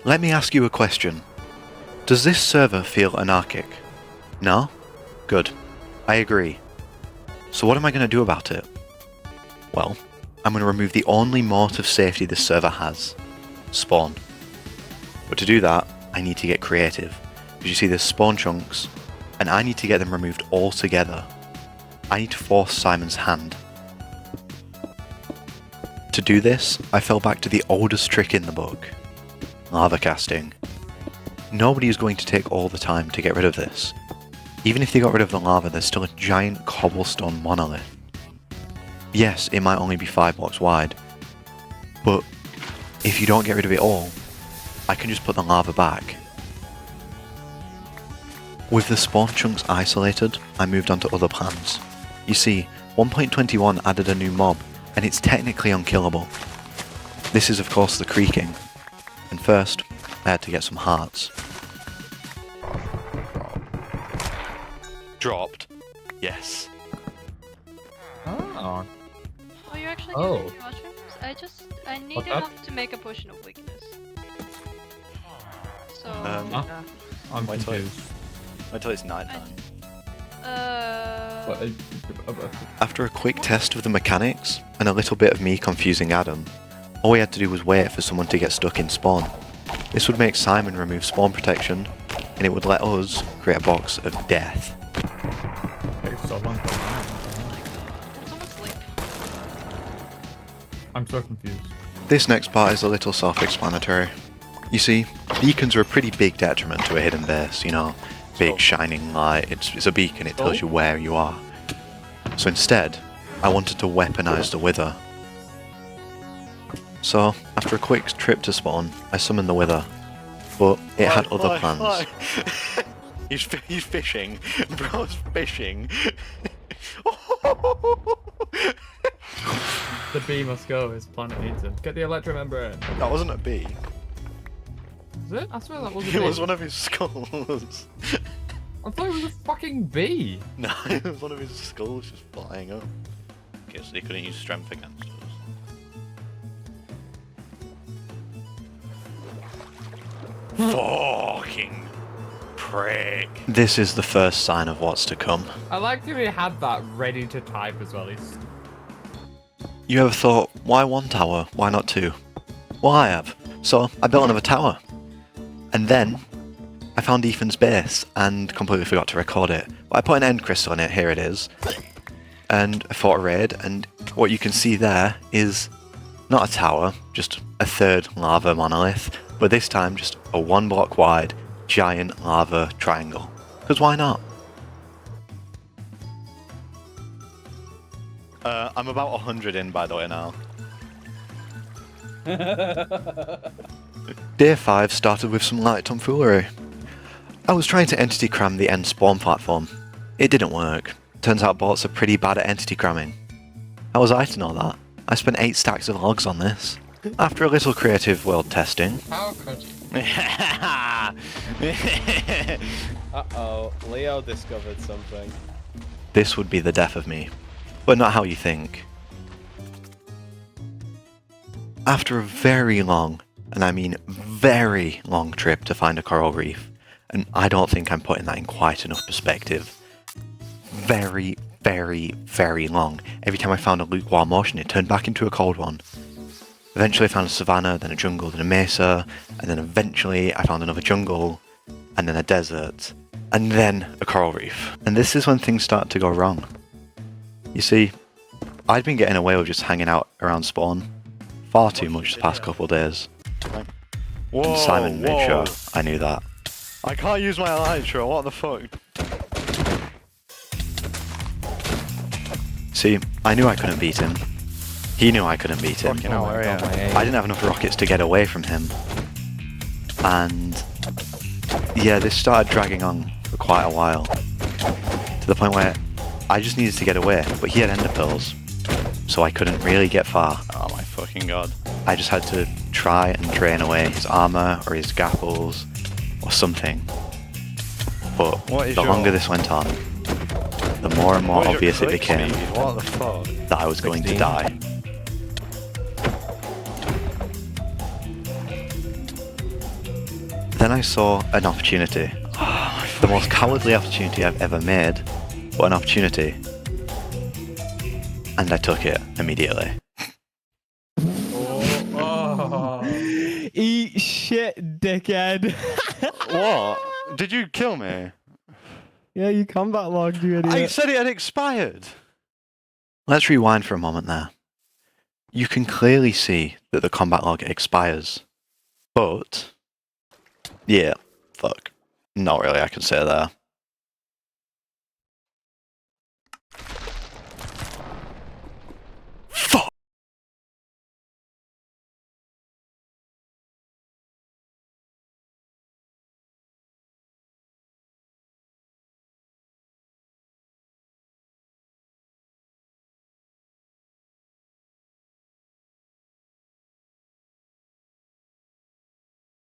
Let me ask you a question. Does this server feel anarchic? No? Good. I agree. So what am I going to do about it? Well, I'm going to remove the only moat of safety this server has. Spawn. But to do that, I need to get creative. Because you see there's spawn chunks, and I need to get them removed all together. I need to force Simon's hand. To do this, I fell back to the oldest trick in the book. Lava casting. Nobody is going to take all the time to get rid of this. Even if they got rid of the lava, there's still a giant cobblestone monolith. Yes, it might only be 5 blocks wide, but if you don't get rid of it all, I can just put the lava back. With the spawn chunks isolated, I moved on to other plans. You see, 1.21 added a new mob, and it's technically unkillable. This is of course the creaking, and first, I had to get some hearts. Dropped. Yes. Oh. Oh, you're actually Oh. getting new mushrooms? I need What's that? enough to make a potion of weakness. So... Huh? I'm Wait till confused. Until it's night time. What, After a quick test of the mechanics, and a little bit of me confusing Adam, all we had to do was wait for someone to get stuck in spawn. This would make Simon remove spawn protection, and it would let us create a box of death. Takes so long. Can someone sleep? I'm so confused. This next part is a little self-explanatory. You see, beacons are a pretty big detriment to a hidden base, you know, big shining light, it's a beacon, it tells you where you are. So instead, I wanted to weaponize the Wither. So, after a quick trip to spawn, I summoned the Wither, but it had other plans. He's fishing, bro's fishing. The bee must go, his planet needs him. Get the electro membrane. That wasn't a bee. Is it? I swear that was a It bee. was one of his skulls. I thought it was a fucking bee. No, it was one of his skulls just flying up. Guess they couldn't use strength against us. Fucking prick. This is the first sign of what's to come. I liked how he had that ready to type as well. He's... You ever thought, why one tower? Why not two? Well, I have. So, I built another tower. And then, I found Ethan's base and completely forgot to record it. But I put an end crystal in it, here it is. And I fought a raid, and what you can see there is not a tower, just a third lava monolith, but this time just a 1 block wide giant lava triangle. Because why not? I'm about 100 in, by the way, now. Day 5 started with some light tomfoolery. I was trying to entity cram the end spawn platform. It didn't work. Turns out bots are pretty bad at entity cramming. How was I to know that? I spent 8 stacks of logs on this. After a little creative world testing... How could you? Uh-oh, Leo discovered something. This would be the death of me. But not how you think. After a very long, and I mean very long trip to find a coral reef, and I don't think I'm putting that in quite enough perspective, very, very, very long. Every time I found a lukewarm ocean, it turned back into a cold one. Eventually I found a savanna, then a jungle, then a mesa, and then eventually I found another jungle, and then a desert, and then a coral reef. And this is when things start to go wrong. You see, I'd been getting away with just hanging out around spawn far too much the past couple of days. Whoa, And Simon made sure I knew that. I can't use my elytra, what the fuck? See, I knew I couldn't beat him. He knew I couldn't beat him. Fucking hell, where are you? I didn't have enough rockets to get away from him. And yeah, this started dragging on for quite a while. To the point where I just needed to get away, but he had ender pearls. So I couldn't really get far. Oh my fucking god. I just had to try and drain away his armor or his gapples or something. But What is the your- longer this went on, the more and more What is your obvious it click became speed? What the fuck? that I was going to 16? die. Then I saw an opportunity. The most cowardly opportunity I've ever made, but an opportunity. And I took it immediately. Oh. Eat shit, dickhead. What? Did you kill me? Yeah, you combat logged, you idiot. I said it had expired. Let's rewind for a moment there. You can clearly see that the combat log expires. But, yeah, fuck. Not really, I can say there.